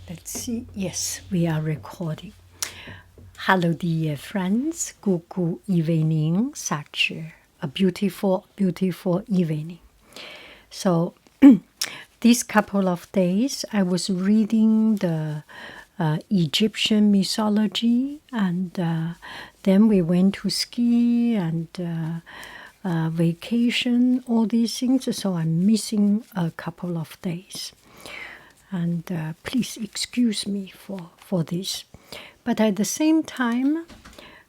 Let's see. Yes, we are recording. Hello, dear friends. Good evening. Such a beautiful, beautiful evening. So, these couple of days, I was reading the Egyptian mythology, and then we went to ski and vacation, all these things. So I'm missing a couple of days. And please excuse me for this. But at the same time,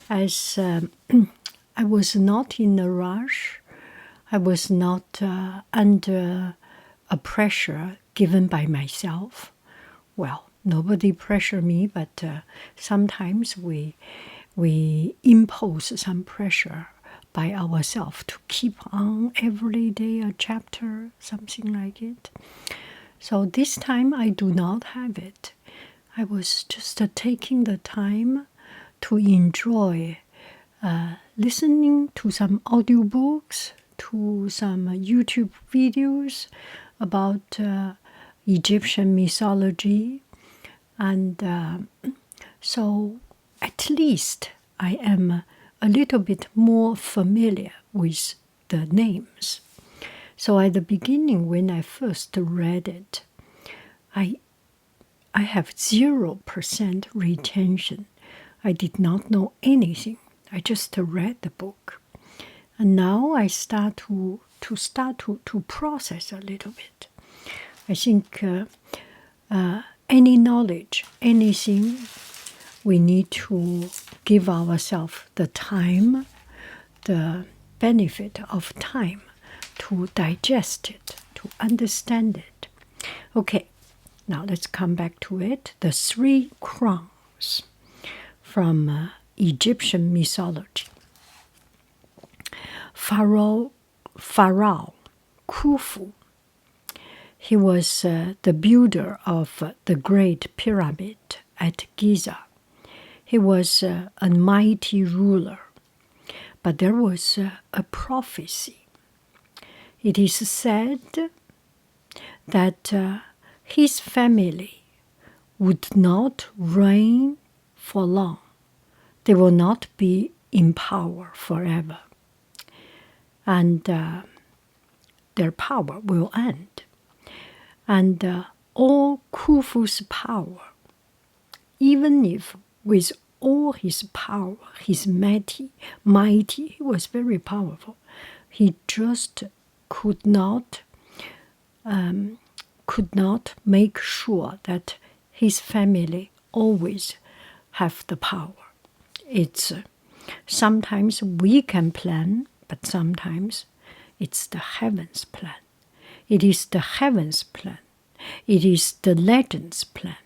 as I was not in a rush, I was not under a pressure given by myself. Well, nobody pressure me, but sometimes we impose some pressure by ourselves to keep on every day a chapter, something like it. So this time I do not have it. I was just taking the time to enjoy listening to some audiobooks, to some YouTube videos about Egyptian mythology. And so at least I am a little bit more familiar with the names. So at the beginning, when I first read it, I have 0% retention. I did not know anything. I just read the book. And now I start to process a little bit. I think any knowledge, anything, we need to give ourselves the time, the benefit of time to digest it, to understand it. Okay, now let's come back to it. The three crowns from Egyptian mythology. Pharaoh Khufu. He was the builder of the Great Pyramid at Giza. He was a mighty ruler, but there was a prophecy. It is said that his family would not reign for long. They will not be in power forever. And their power will end. And all Khufu's power, even if with all his power, his mighty, he was very powerful, he just could not make sure that his family always have the power. It's sometimes we can plan, but sometimes it's the heavens' plan. It is the heavens' plan. It is the legends' plan.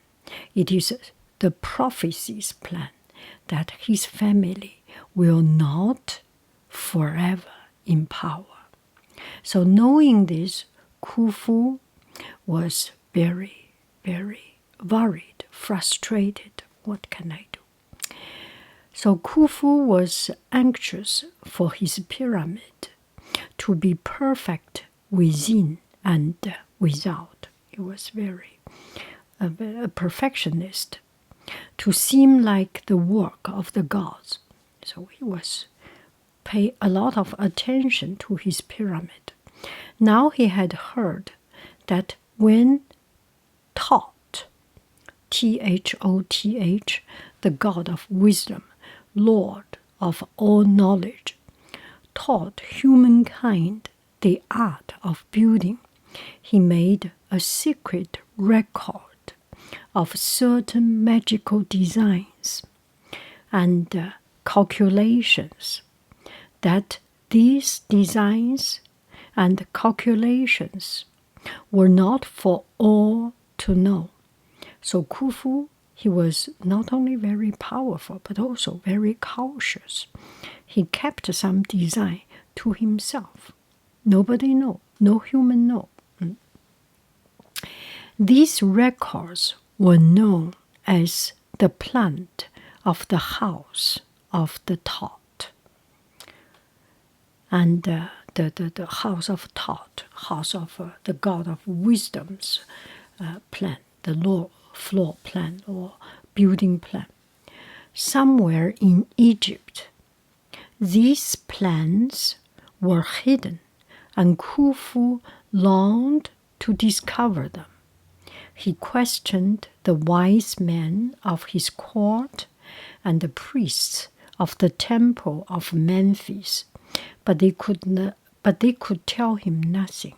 It is the prophecies' plan that his family will not forever in power. So knowing this, Khufu was very, very worried, frustrated. What can I do? So Khufu was anxious for his pyramid to be perfect within and without. He was very a perfectionist, to seem like the work of the gods. So he was pay a lot of attention to his pyramid. Now he had heard that when Thoth, Thoth, the god of wisdom, Lord of all knowledge, taught humankind the art of building, he made a secret record of certain magical designs and calculations, that these designs and calculations were not for all to know. So Khufu, he was not only very powerful, but also very cautious. He kept some design to himself. Nobody know, no human know. These records were known as the plant of the house of the Thoth. And the house of Thoth, house of the god of wisdom's plant, the floor plan or building plan. Somewhere in Egypt, these plans were hidden, and Khufu longed to discover them. He questioned the wise men of his court and the priests of the temple of Memphis, but they could tell him nothing.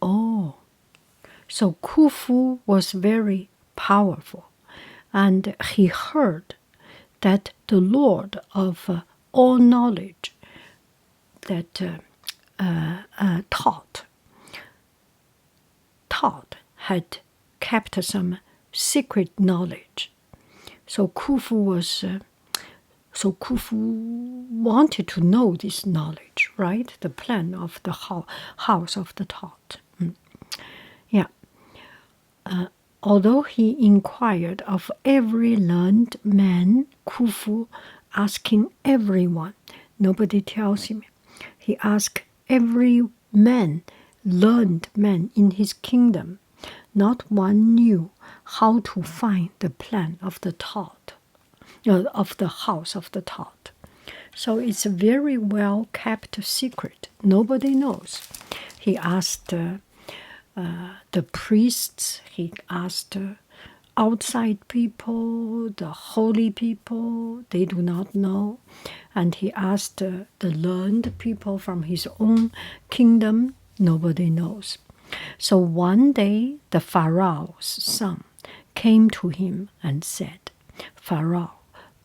Oh, so Khufu was very powerful, and he heard that the Lord of all knowledge, that Thoth had kept some secret knowledge. So Khufu wanted to know this knowledge, right? The plan of the house of the Thoth. Yeah. Although he inquired of every learned man, Khufu asking everyone, nobody tells him. He asked every man, learned man in his kingdom. Not one knew how to find the plan of the Thoth, of the house of the Thoth. So it's a very well kept secret. Nobody knows. He asked the priests, he asked outside people, the holy people, they do not know. And he asked the learned people from his own kingdom, nobody knows. So one day the Pharaoh's son came to him and said, Pharaoh,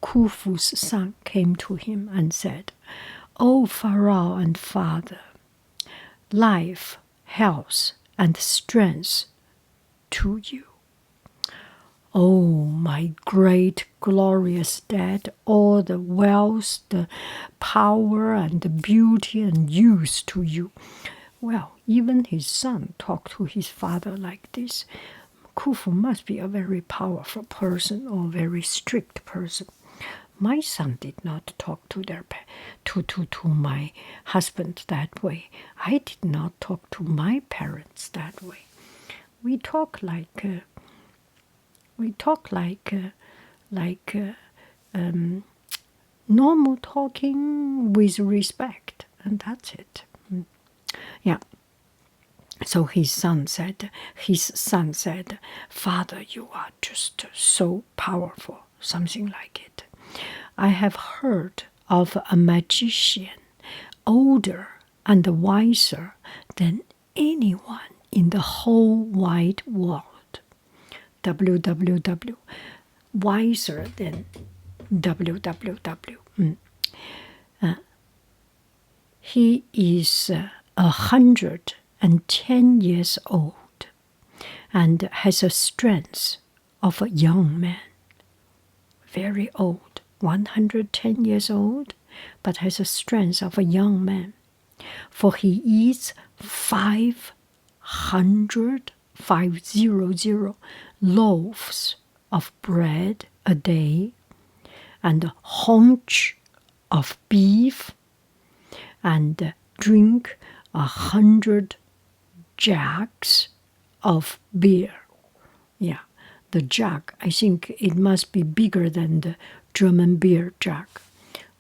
Khufu's son came to him and said, O Pharaoh and father, life, health, and strength to you. Oh, my great, glorious dad, all the wealth, the power, and the beauty and youth to you. Well, even his son talked to his father like this. Khufu must be a very powerful person or very strict person. My son did not talk to my husband that way. I did not talk to my parents that way. We talk like normal talking with respect, and that's it. Yeah. So his son said, Father, you are just so powerful, something like it. I have heard of a magician older and wiser than anyone in the whole wide world. www, wiser than www. He is 110 years old and has a strength of a young man. Very old, 110 years old, but has a strength of a young man. For he eats 500 loaves of bread a day, and a haunch of beef, and drink 100 jugs of beer. Yeah, the jug, I think it must be bigger than the German beer jug.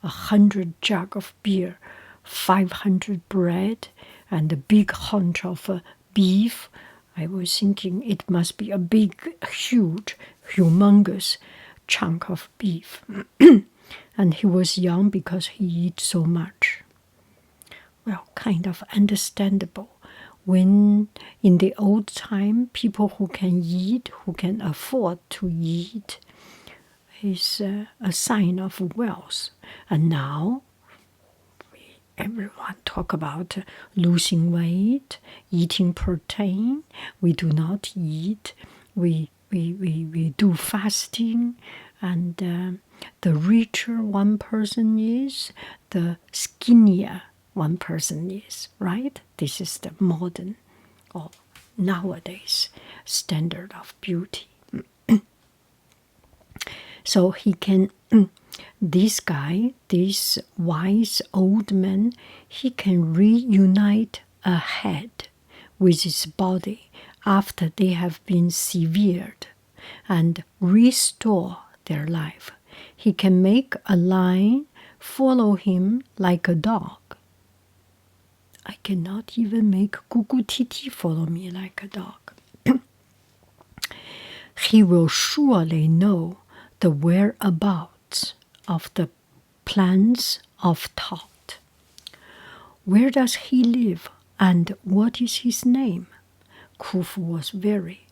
100 jug of beer, 500 bread, and a big haunch of beef. I was thinking it must be a big, huge, humongous chunk of beef. And he was young because he eats so much. Well, kind of understandable. When in the old time, people who can eat, who can afford to eat, is a sign of wealth. And now, everyone talk about losing weight, eating protein. We do not eat. We do fasting, and the richer one person is, the skinnier one person is, right? This is the modern or nowadays standard of beauty. So he can this guy, this wise old man, he can reunite a head with his body after they have been severed and restore their life. He can make a lion follow him like a dog. I cannot even make Gugu Titi follow me like a dog. He will surely know the whereabouts of the plans of Thoth. Where does he live and what is his name? Kufu was very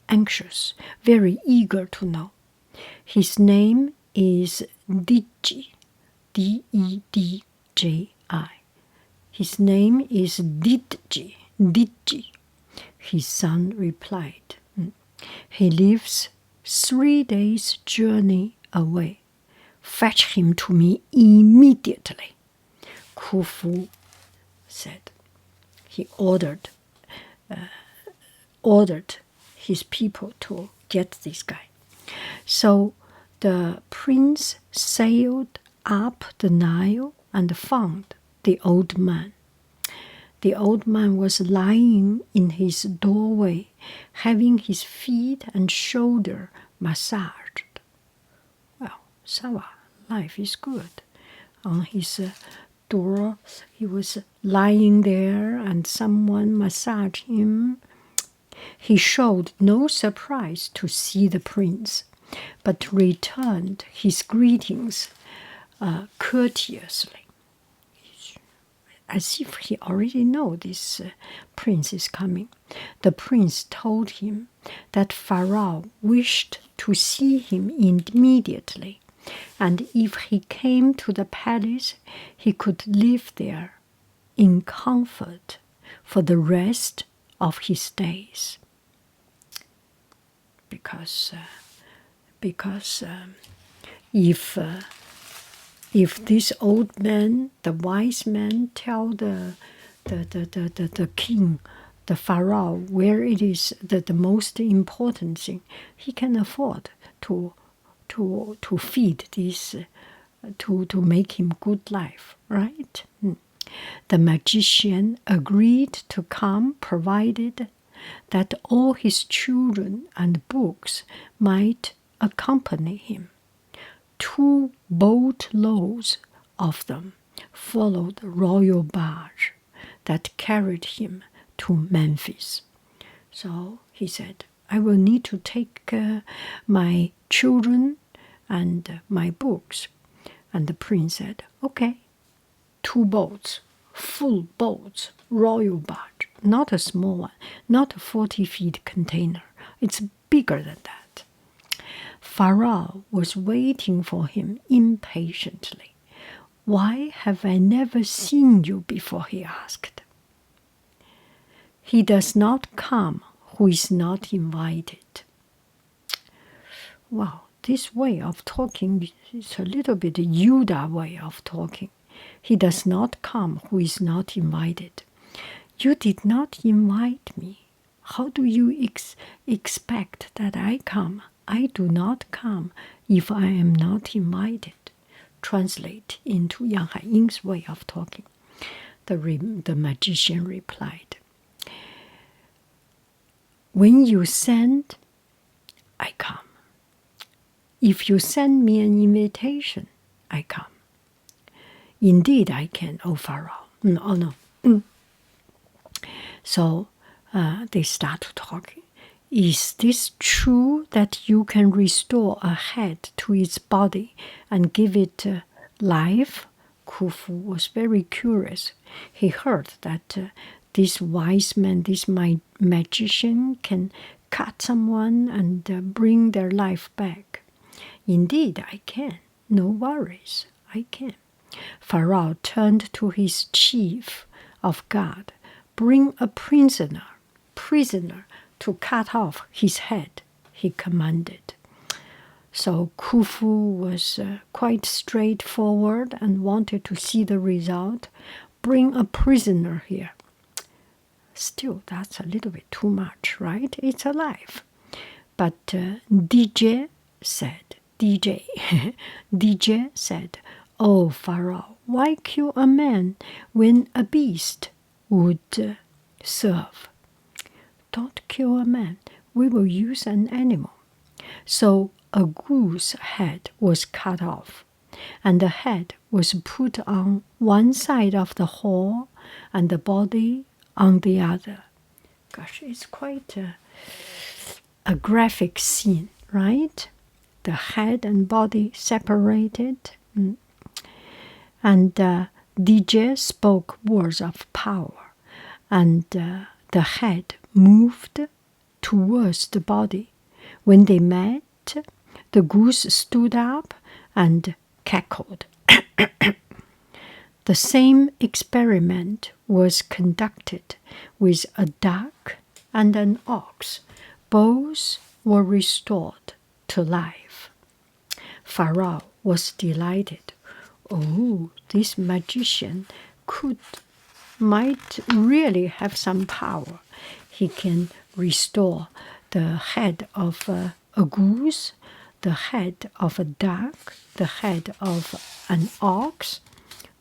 anxious, very eager to know. His name is Diji, D-E-D-J-I. His name is Diji, Diji. His son replied, he lives 3 days' journey away. Fetch him to me immediately. Kufu said. He ordered his people to get this guy. So the prince sailed up the Nile and found the old man. The old man was lying in his doorway, having his feet and shoulder massaged. Well, Sawa, life is good. On his door, he was lying there and someone massaged him. He showed no surprise to see the prince, but returned his greetings courteously, as if he already knew this prince is coming. The prince told him that Pharaoh wished to see him immediately, and if he came to the palace, he could live there in comfort for the rest of his days. Because if this old man, the wise man, tell the king, the pharaoh, where it is the most important thing, he can afford to feed this, to make him good life, right? The magician agreed to come, provided that all his children and books might accompany him. 2 boatloads of them followed the royal barge that carried him to Memphis. So he said, I will need to take my children and my books. And the prince said, okay, 2 boats, full boats, royal barge, not a small one, not a 40 feet container. It's bigger than that. Pharaoh was waiting for him impatiently. Why have I never seen you before? He asked. He does not come who is not invited. Wow, this way of talking is a little bit Yuda way of talking. He does not come who is not invited. You did not invite me. How do you expect that I come? I do not come if I am not invited. Translate into yanghaiying's way of talking. The magician replied, when you send, I come. If you send me an invitation, I come. Indeed, I can, O Pharaoh. Oh, no. So they start talking. Is this true that you can restore a head to its body and give it life? Kufu was very curious. He heard that this wise man, this magician, can cut someone and bring their life back. Indeed, I can. No worries, I can. Pharaoh turned to his chief of guard. Bring a prisoner to cut off his head, he commanded. So Kufu was quite straightforward and wanted to see the result. Bring a prisoner here. Still, that's a little bit too much, right? It's alive. But DJ said, DJ. DJ said, "Oh, Pharaoh, why kill a man when a beast would serve? Don't kill a man. We will use an animal." So a goose head was cut off, and the head was put on one side of the hall and the body on the other. Gosh, it's quite a graphic scene, right? The head and body separated. And DJ spoke words of power, and the head moved towards the body. When they met, the goose stood up and cackled. The same experiment was conducted with a duck and an ox. Both were restored to life. Pharaoh was delighted. Oh, this magician might really have some power. He can restore the head of a goose, the head of a duck, the head of an ox.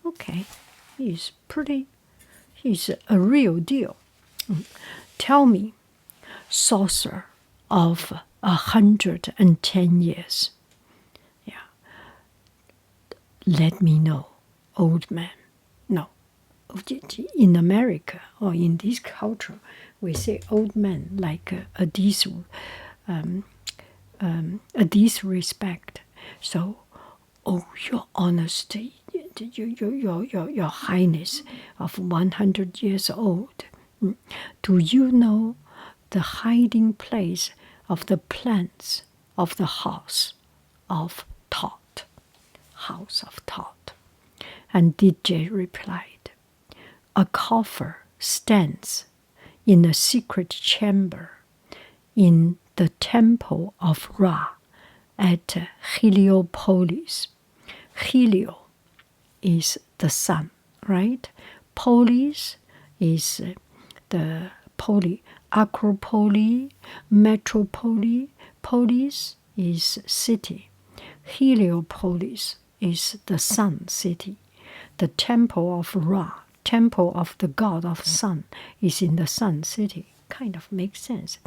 Okay, he's a real deal. Tell me, sorcerer of 110 years. Yeah. Let me know, old man. No. In America or in this culture, we say old man like a disrespect. So, oh, your honesty, your highness of 100 years old. Do you know the hiding place of the plants of the house of Thoth? House of Thoth. And DJ replied, a coffer stands in a secret chamber in the temple of Ra at Heliopolis. Helio is the sun, right? Polis is the acropoli, metropoli. Polis is city. Heliopolis is the sun city. The temple of Ra, temple of the god of sun, is in the sun city. Kind of makes sense.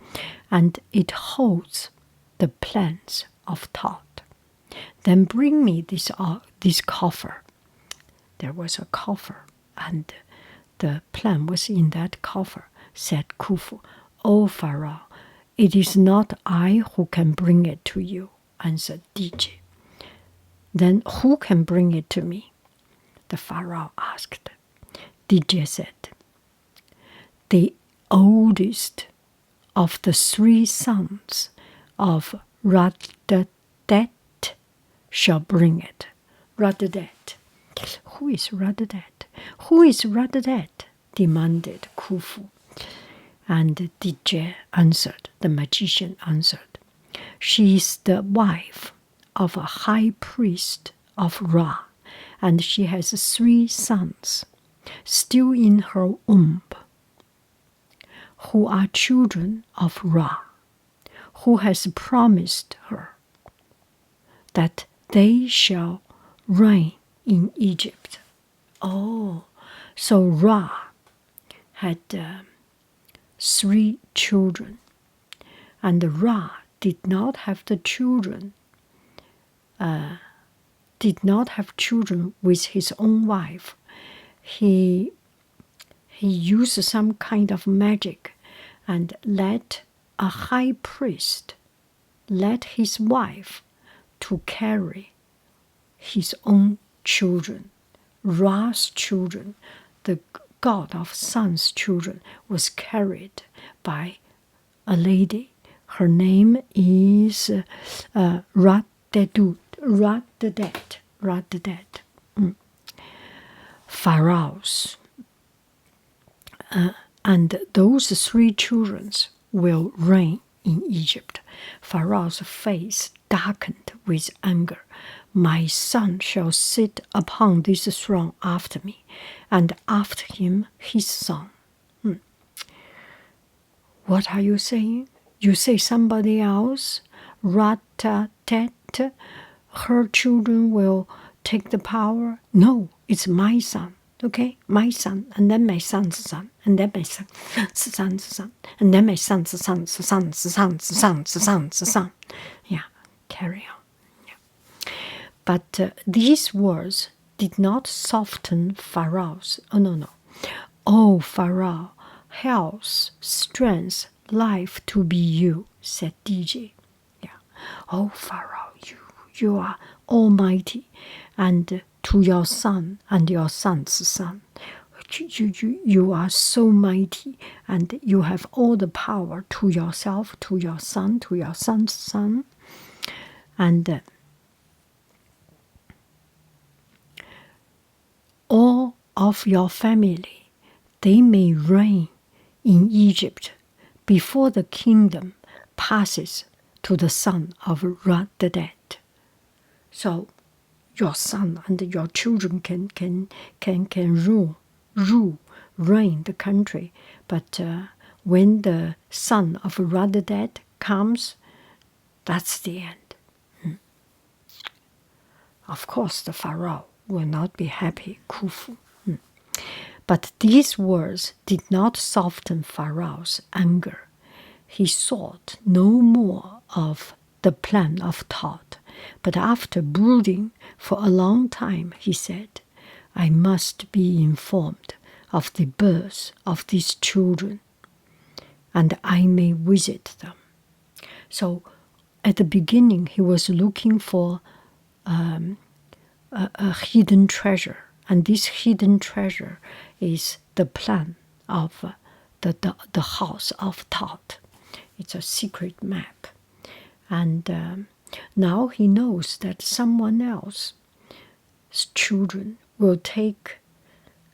And it holds the plans of Thoth. Then bring me this coffer. There was a coffer, and the plan was in that coffer, said Kufu. O Pharaoh, it is not I who can bring it to you, answered DJ. Then who can bring it to me? The Pharaoh asked. DJ said, the oldest of the 3 sons of Radadet shall bring it. Radadet. Who is Radadet? Who is Radadet? Demanded Kufu. And DJ answered, the magician answered, she is the wife of a high priest of Ra, and she has 3 sons still in her womb, who are children of Ra, who has promised her that they shall reign in Egypt. Oh, so Ra had 3 children, and Ra did not have the children. Did not have children with his own wife. He used some kind of magic and let a high priest let his wife to carry his own children. Ra's children, the god of sun's children, was carried by a lady. Her name is Radadet. Pharaohs. And those 3 children will reign in Egypt. Pharaoh's face darkened with anger. My son shall sit upon this throne after me, and after him his son. What are you saying? You say somebody else? Ratatet her children will take the power. No, it's my son. Okay, my son, and then my son's son, and then my son's son's son, and then my son's son's son's son's son's son's son. Yeah, carry on. Yeah. But these words did not soften Pharaoh's. Oh, no. Oh, Pharaoh, health, strength, life to be you, said DJ. Yeah. Oh, Pharaoh, you are almighty, and to your son and your son's son. You are so mighty, and you have all the power to yourself, to your son, to your son's son. And all of your family, they may reign in Egypt before the kingdom passes to the son of Ra the Dead. So your son and your children can reign the country. But when the son of Ra the Dead comes, that's the end. Of course, the Pharaoh will not be happy, Khufu. But these words did not soften Pharaoh's anger. He thought no more of the plan of Thoth, but after brooding for a long time, he said, I must be informed of the birth of these children, and I may visit them. So at the beginning, he was looking for a hidden treasure, and this hidden treasure is the plan of the house of Thoth. It's a secret map. And now he knows that someone else's children will take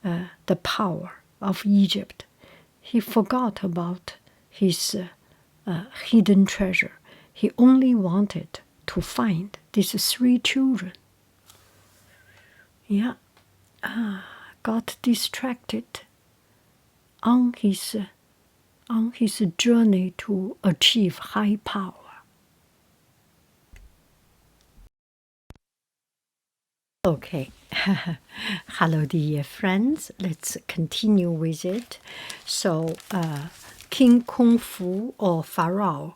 the power of Egypt. He forgot about his hidden treasure. He only wanted to find these 3 children. Yeah, got distracted on his journey to achieve high power. Okay, hello dear friends, let's continue with it. So King Kufu or Pharaoh,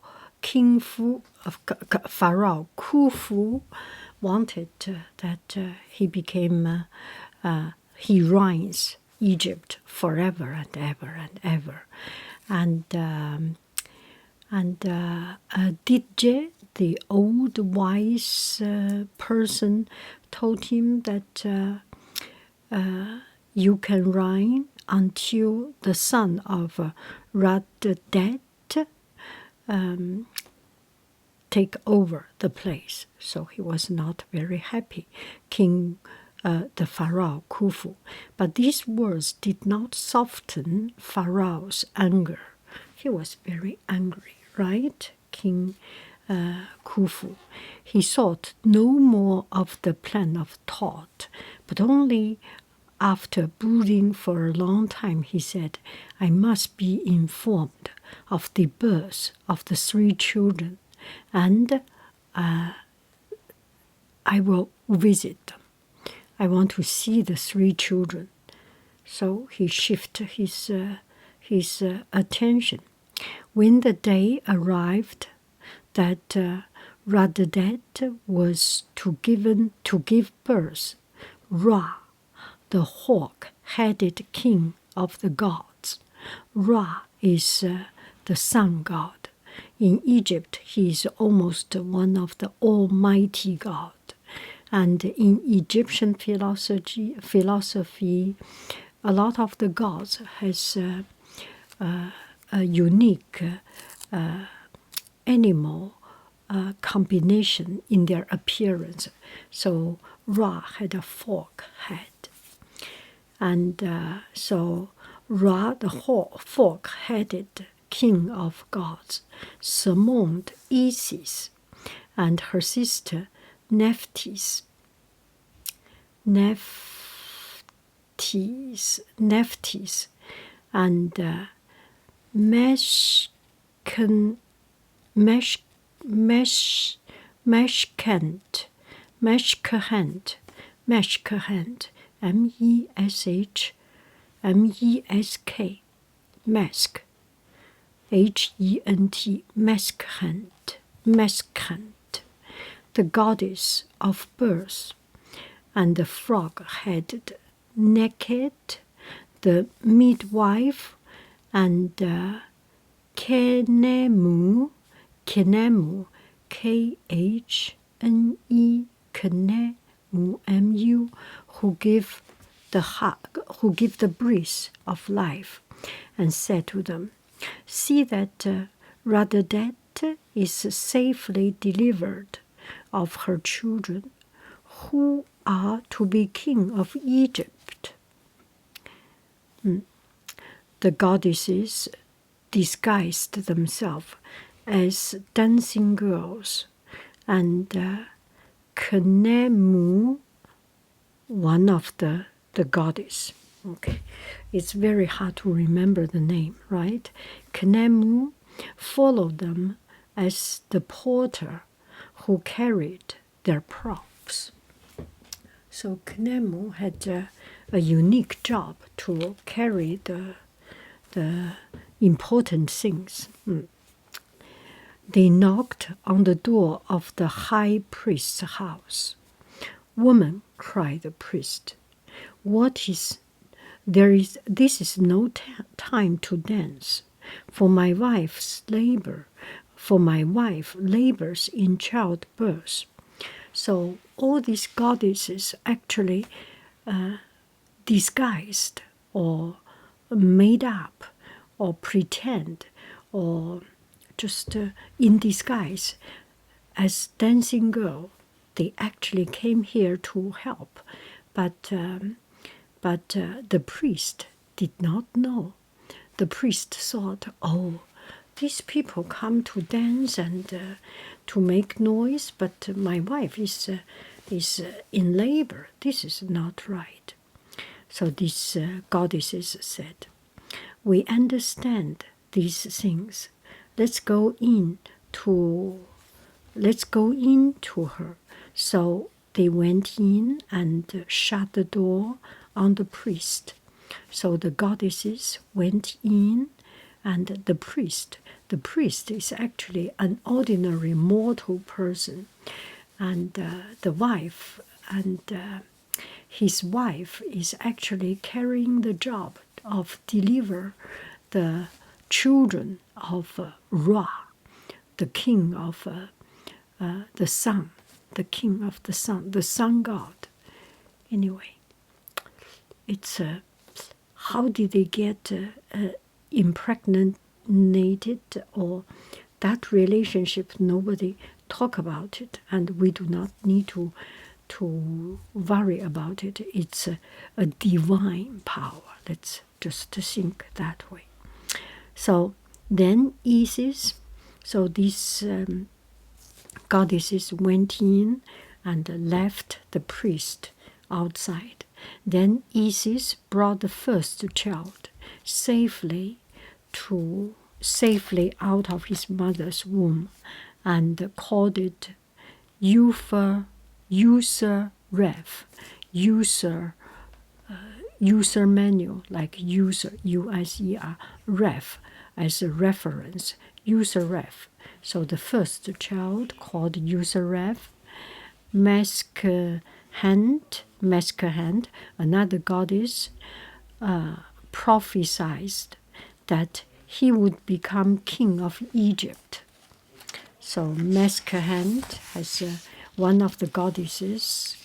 Pharaoh Khufu wanted that he became, he reigns Egypt forever and ever and ever. And Didje, the old wise person, told him that you can reign until the son of Ra the Dead take over the place. So he was not very happy, the Pharaoh Khufu. But these words did not soften Pharaoh's anger. He was very angry, right, King Kufu? He thought no more of the plan of Thoth, but only after brooding for a long time, he said, I must be informed of the birth of the 3 children, and I will visit them. I want to see the 3 children. So he shifted his attention. When the day arrived that Ra the Dead was to give birth, Ra, the hawk-headed king of the gods. Ra is the sun god. In Egypt, he is almost one of the almighty god. And in Egyptian philosophy, a lot of the gods has a unique animal combination in their appearance. So Ra had a fork head. And so Ra, the fork-headed king of gods, summoned Isis and her sister Nephthys, and Meshkant, Meshkahant, Meshkahant, M-E-S-H-M-E-S-K, Mesk, H-E-N-T, Meskhant, Meskhant, the goddess of birth, and the frog-headed, naked, the midwife, and Khnemu, Khnemu, K-H-N-E, Khnemu, M-U, who give the breath of life, and said to them, see that Radadet is safely delivered of her children, who are to be king of Egypt. The goddesses disguised themselves as dancing girls, and Khnemu, one of the goddess. Okay, it's very hard to remember the name, right? Khnemu followed them as the porter who carried their props. So Khnemu had a unique job to carry the important things. They knocked on the door of the high priest's house. Woman, cried the priest, this is no time to dance, for my wife labors in childbirth. So all these goddesses actually disguised or made up or pretend or just in disguise as dancing girl. They actually came here to help, but the priest did not know. The priest thought, oh, these people come to dance and to make noise, but my wife is in labor. This is not right. So these goddesses said, we understand these things. Let's go in to her. So they went in and shut the door on the priest. So the goddesses went in, and the priest is actually an ordinary mortal person, and the wife and his wife is actually carrying the job of deliver the children of Ra, the king of the sun, the king of the sun god. Anyway, it's how did they get impregnated, or that relationship? Nobody talk about it, and we do not need to worry about it. It's a divine power. Let's just think that way. So then Isis, so these goddesses went in and left the priest outside. Then Isis brought the first child safely out of his mother's womb, and called it User manual, like user, U-S-E-R, ref, as a reference, user ref. So the first child called user ref, Meskhant, another goddess, prophesied that he would become king of Egypt. So Meskhant has one of the goddesses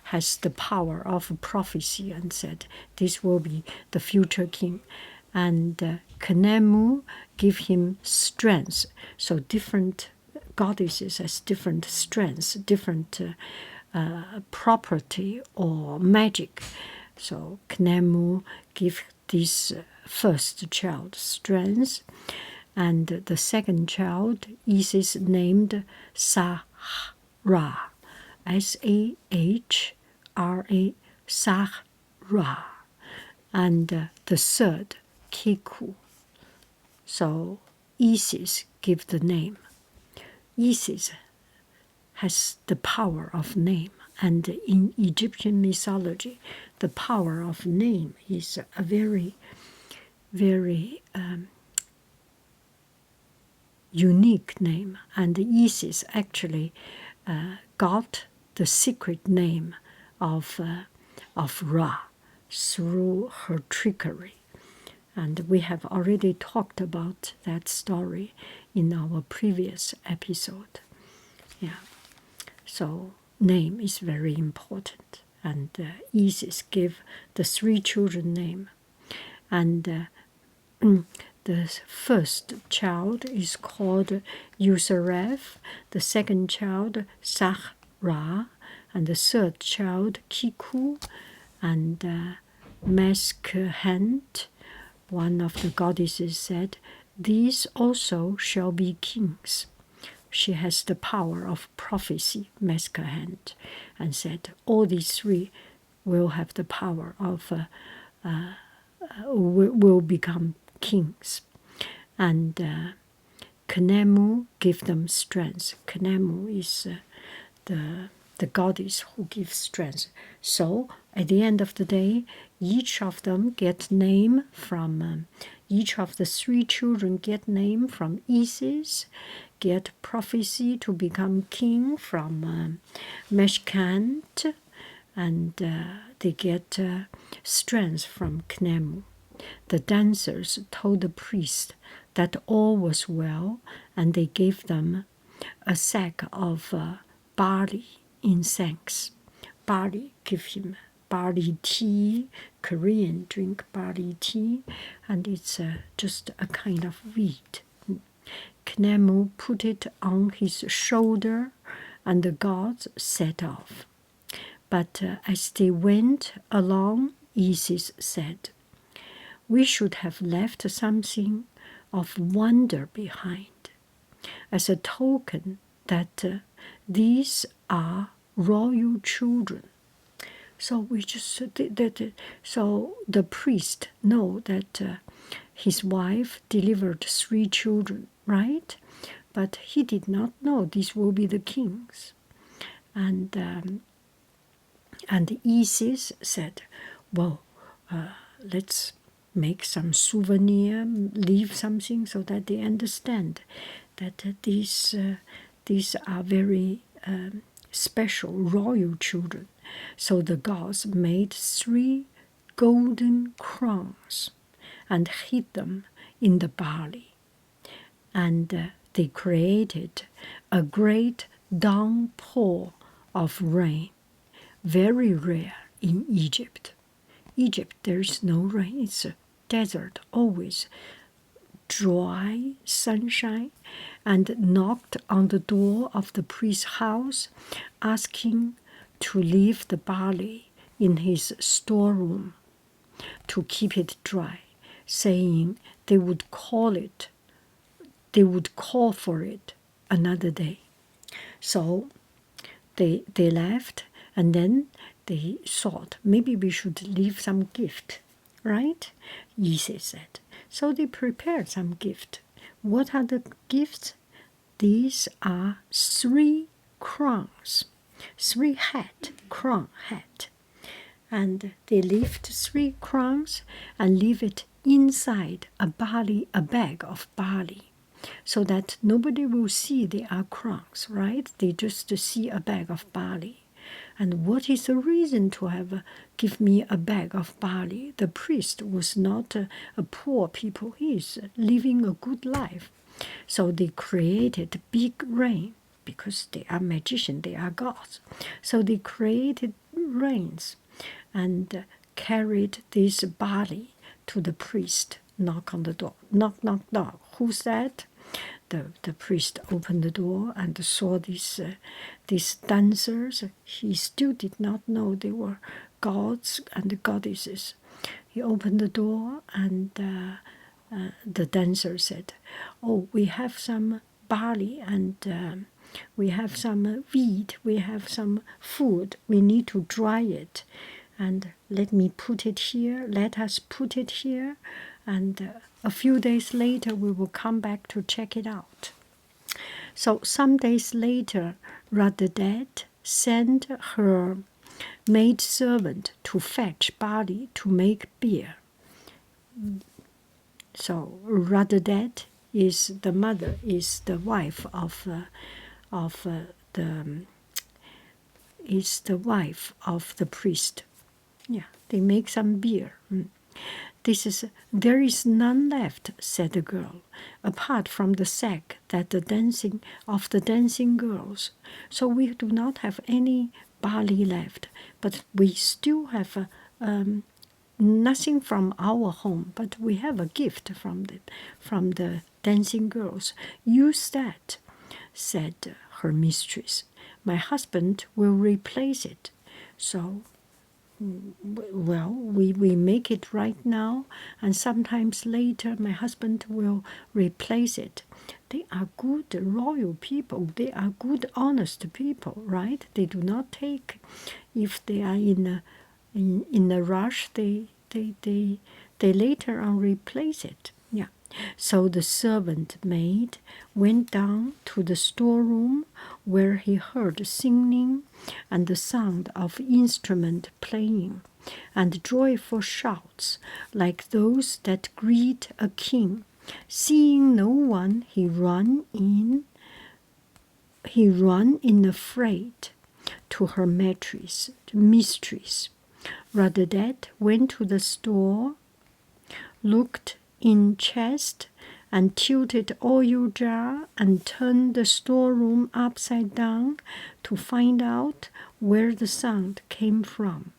has the power of prophecy and said this will be the future king. And Khnemu give him strength. So different goddesses has different strengths, different property or magic. So Khnemu give this first child strength, and the second child Isis named Sahra, S-A-H-R-A, Sahra, and the third Kiku. So Isis give the name. Isis has the power of name. And in Egyptian mythology, the power of name is a very, very unique name. And Isis actually got the secret name of Ra through her trickery. And we have already talked about that story in our previous episode. Yeah. So name is very important. And Isis gave the 3 children name. And the first child is called Yusaref, the second child Sahra, and the third child Kiku, and Meskhent. One of the goddesses said, "These also shall be kings." She has the power of prophecy, Meskhent, and said all these 3 will have the power of will become kings. And Khnemu give them strength. Khnemu is the goddess who gives strength. So at the end of the day, each of them get name from each of the 3 children get name from Isis, get prophecy to become king from Meshkant, and they get strength from Khnemu. The dancers told the priest that all was well, and they gave them a sack of barley in thanks. Barley, give him barley tea. Korean drink barley tea, and it's just a kind of wheat. Khnemu put it on his shoulder, and the gods set off. But as they went along, Isis said, "We should have left something of wonder behind, as a token that these are royal children." So we just so the priest know that his wife delivered 3 children, right? But he did not know these will be the kings. And Isis said, "Well, let's make some souvenir, leave something so that they understand that these are very special royal children." So the gods made 3 golden crowns and hid them in the barley. And they created a great downpour of rain, very rare in Egypt. Egypt, there is no rain. It's a desert, always dry sunshine, and knocked on the door of the priest's house, asking to leave the barley in his storeroom to keep it dry, saying they would call for it another day. So they left, and then they thought maybe we should leave some gift, right? Isis said. So they prepared some gift. What are the gifts? These are 3 crowns, 3 crown hat. And they lift 3 crowns and leave it inside a bag of barley, so that nobody will see they are crowns, right? They just see a bag of barley. And what is the reason to have give me a bag of barley? The priest was not a poor people. He is living a good life. So they created big rain, because they are magicians, they are gods. So they created rains and carried this barley to the priest. Knock on the door. Knock, knock, knock. Who's that? The priest opened the door and saw these dancers. He still did not know they were gods and goddesses. He opened the door, and the dancer said, "Oh, we have some barley, and we have some wheat, we have some food. We need to dry it. And let us put it here, and a few days later we will come back to check it out." So some days later, Radhadat sent her maidservant to fetch barley to make beer. So Radhadat is the mother, is the wife of the priest. Yeah, they make some beer. There is none left, said the girl, apart from the sack that the dancing girls. So we do not have any barley left, but we still have nothing from our home, but we have a gift from the dancing girls. Use that, said her mistress. My husband will replace it. So, well, we make it right now, and sometimes later my husband will replace it. They are good, royal people. They are good, honest people, right? They do not take, if they are in a rush, they later on replace it. Yeah. So the servant maid went down to the storeroom where he heard singing and the sound of instrument playing and joyful shouts like those that greet a king. Seeing no one, he ran in afraid to her mistress. Radhadat went to the store, looked in chest, and tilted oil jar and turned the storeroom upside down to find out where the sound came from.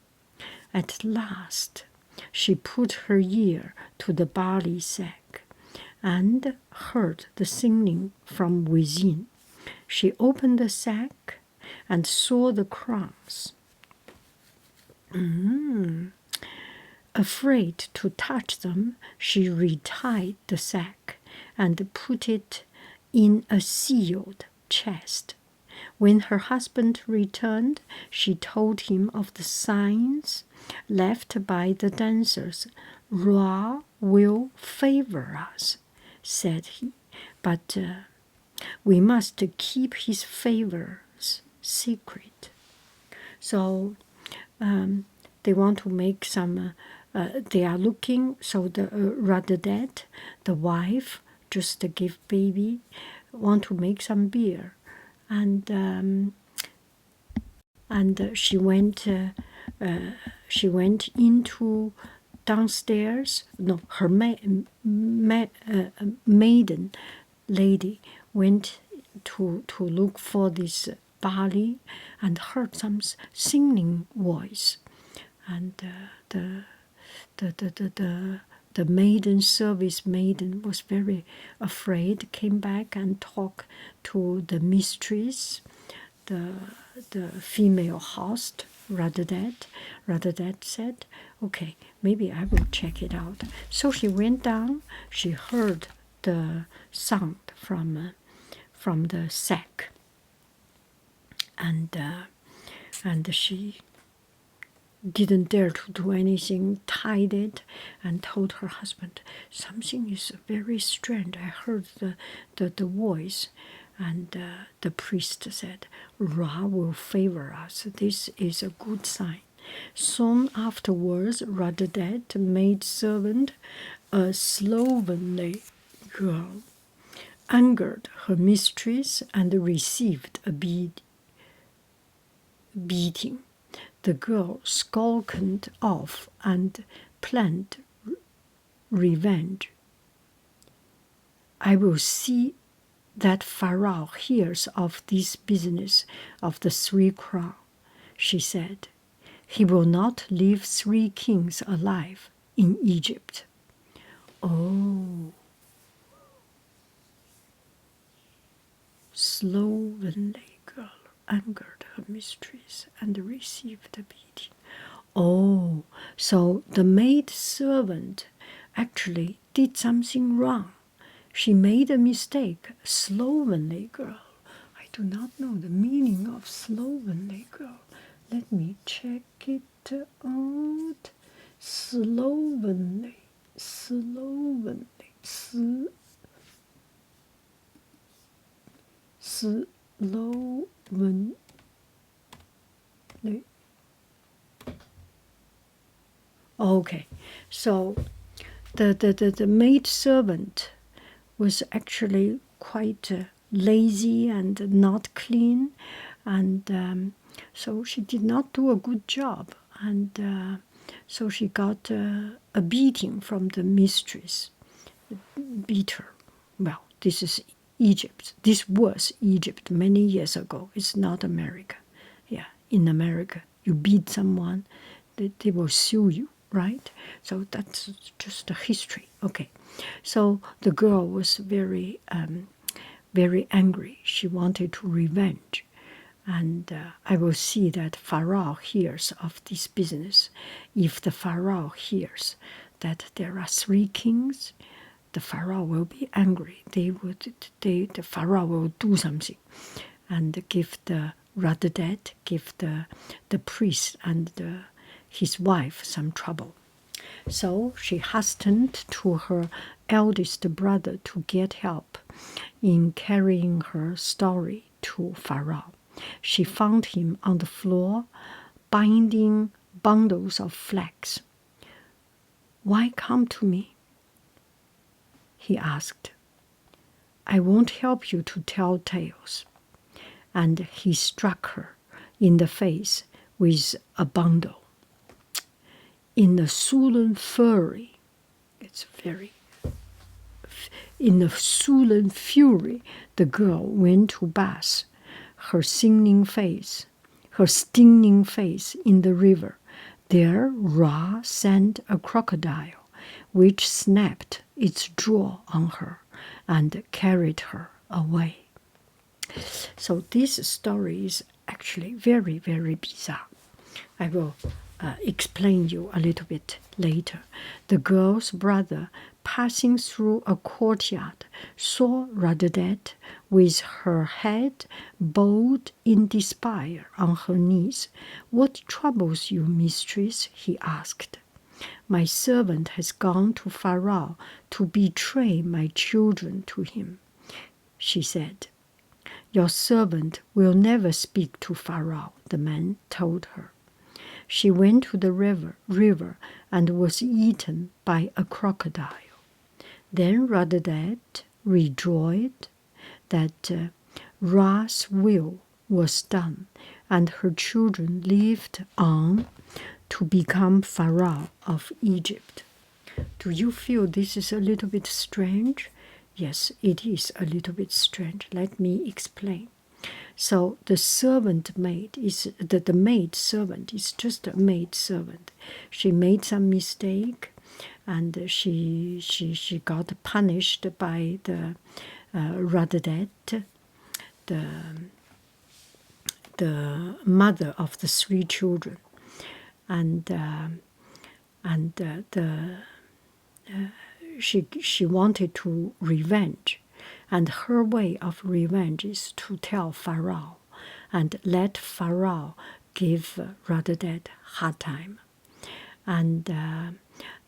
At last she put her ear to the barley sack and heard the singing from within. She opened the sack and saw the crumbs. Afraid to touch them, she retied the sack and put it in a sealed chest. When her husband returned, she told him of the signs left by the dancers. Ra will favor us, said he, but we must keep his favors secret. So they want to make some, they are looking, so the Radhadat, the wife, just to give baby, want to make some beer. And she went into downstairs. No, her maiden lady went to look for this barley and heard some singing voice, and the maiden, service maiden, was very afraid, came back and talked to the mistress, the female host, Radhadat. Radhadat said, okay, maybe I will check it out. So she went down, she heard the sound from the sack, and she didn't dare to do anything, tied it, and told her husband, something is very strange. I heard the voice. And the priest said, Ra will favor us. This is a good sign. Soon afterwards, Radhadat made servant, a slovenly girl, angered her mistress and received a beating. The girl skulked off and planned revenge. I will see that Pharaoh hears of this business of the 3 crowns, she said. He will not leave 3 kings alive in Egypt. Oh, slovenly girl angered her mistress and received a beating. Oh, so the maid servant actually did something wrong. She made a mistake. Slovenly girl. I do not know the meaning of slovenly girl. Let me check it out. Slovenly. low when okay, so the maid servant was actually quite lazy and not clean, and so she did not do a good job, and so she got a beating from the mistress. Beat her. Well, this is Egypt. This was Egypt many years ago. It's not America. Yeah, in America, you beat someone, they will sue you, right? So that's just a history. Okay, so the girl was very, very angry. She wanted to revenge. And I will see that Pharaoh hears of this business. If the Pharaoh hears that there are three kings, the Pharaoh will be angry. The Pharaoh will do something, and give the Radhadet, give the priest and his wife some trouble. So she hastened to her eldest brother to get help in carrying her story to Pharaoh. She found him on the floor, binding bundles of flax. "Why come to me?" he asked. "I won't help you to tell tales." And he struck her in the face with a bundle. In a sullen fury, in a sullen fury, the girl went to bath, her stinging face in the river. There Ra sent a crocodile, which snapped its jaw on her and carried her away. So this story is actually very, very bizarre. I will explain you a little bit later. The girl's brother, passing through a courtyard, saw Radhadet with her head bowed in despair on her knees. "What troubles you, mistress?" he asked. "My servant has gone to Pharaoh to betray my children to him," she said. "Your servant will never speak to Pharaoh," the man told her. She went to the river and was eaten by a crocodile. Then Radhadet rejoiced that Ra's will was done, and her children lived on to become Pharaoh of Egypt. Do you feel this is a little bit strange? Yes, it is a little bit strange. Let me explain. So the maid servant is just a maid servant. She made some mistake, and she got punished by the Radhadet, the mother of the three children, and she wanted to revenge. And her way of revenge is to tell Pharaoh and let Pharaoh give Radhadet hard time. And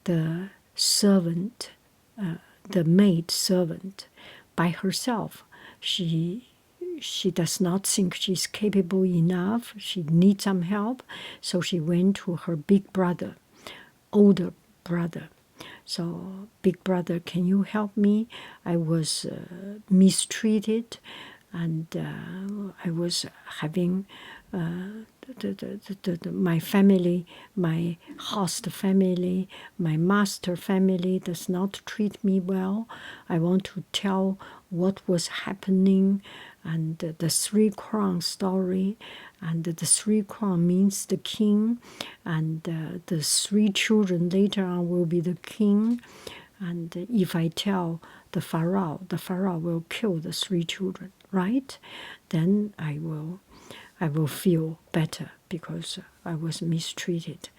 the servant, the maid servant, by herself, she does not think she's capable enough. She needs some help. So she went to her big brother, older brother. So, "Big brother, can you help me? I was mistreated, and I was having my family, my host family, my master family does not treat me well. I want to tell what was happening, and the three crown story, and the three crown means the king, and the three children later on will be the king. And if I tell the Pharaoh will kill the three children, right? Then I will feel better because I was mistreated."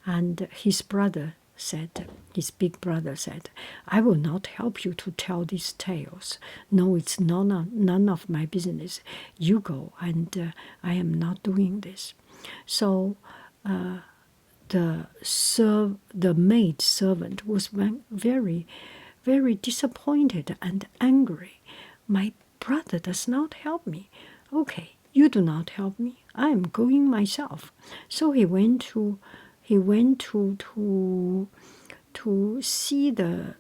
And his big brother said, "I will not help you to tell these tales. No, it's none of my business. You go, and I am not doing this." So the maid servant was very, very disappointed and angry. "My brother does not help me. okay, you do not help me. I am going myself. So he went to see the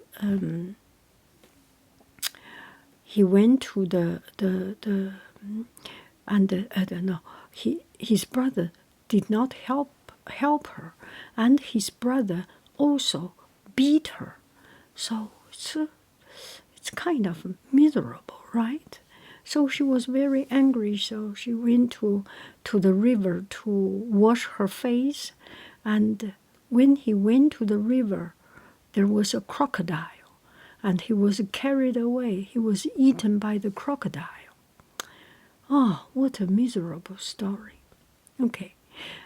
he went to the and I don't know, his brother did not help her, and his brother also beat her. So it's kind of miserable, right? So she was very angry, so she went to the river to wash her face, and when he went to the river, there was a crocodile, and he was carried away. He was eaten by the crocodile. Oh, what a miserable story. Okay,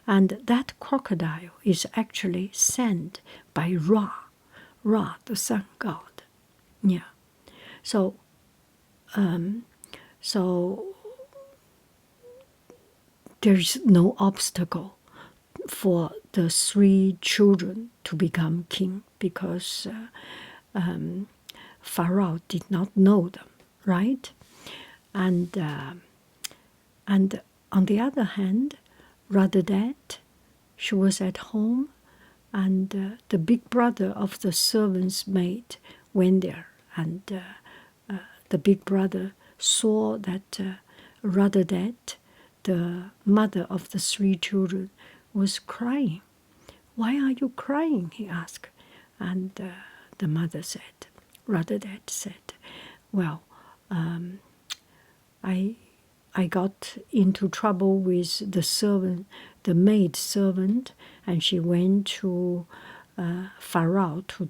and that crocodile is actually sent by Ra, the sun god. Yeah. So, so there's no obstacle for the three children to become king because Pharaoh did not know them, right? And on the other hand, Radhadat, she was at home, and the big brother of the servant's maid went there, and the big brother saw that Radhadat, the mother of the three children, was crying. Why are you crying? He asked. And the mother said, Radhadat said, well, I got into trouble with the servant, the maid servant, and she went to Pharaoh to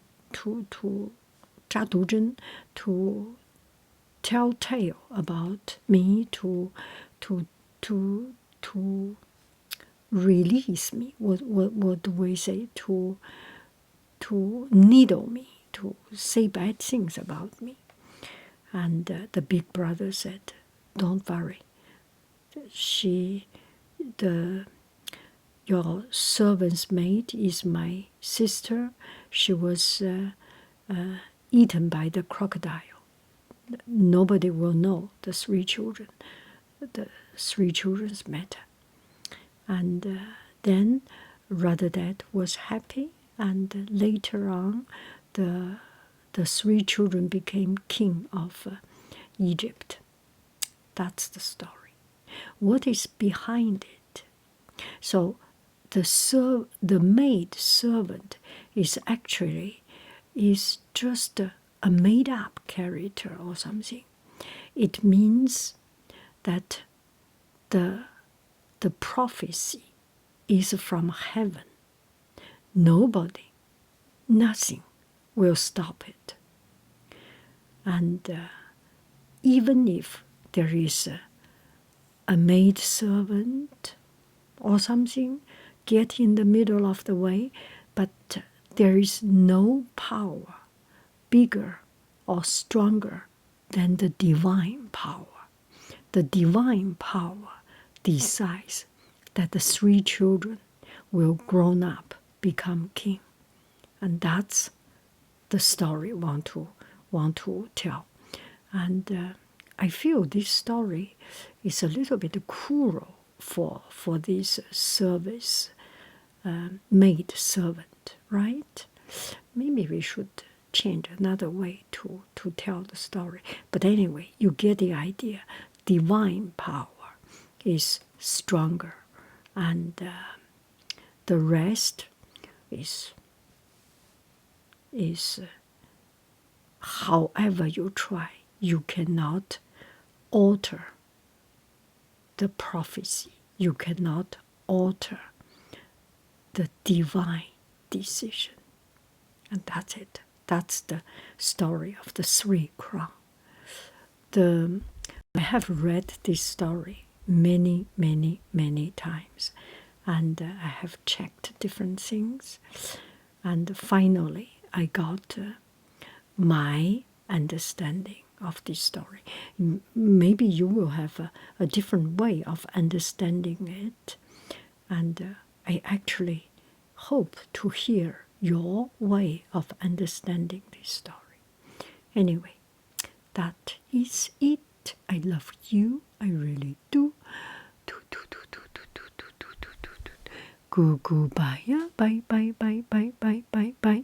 Zhaduzhen to tell tale about me to release me. What do we say? To needle me, to say bad things about me. And the big brother said, don't worry. Your servant's maid is my sister. She was eaten by the crocodile. Nobody will know the three children's matter. And then Radhadat was happy, and later on the three children became king of Egypt. That's the story. What is behind it? So the maid servant is just a made up character or something. It means that the prophecy is from heaven. Nobody, nothing will stop it. And even if there is a maid servant or something get in the middle of the way, but there is no power bigger or stronger than the divine power. The divine power decides that the three children will grown up, become king. And that's the story want to tell. And I feel this story is a little bit cruel for this service maid servant, right? Maybe we should change another way to tell the story. But anyway, you get the idea. Divine power is stronger, and the rest is however you try, you cannot alter the prophecy. You cannot alter the divine decision. And that's it. That's the story of the three crowns. I have read this story many, many, many times, and I have checked different things, and finally I got my understanding of this story. Maybe you will have a different way of understanding it, and I actually hope to hear your way of understanding this story. Anyway, that is it. but I love you. I really do. Goo goo bye, bye bye bye bye bye bye bye.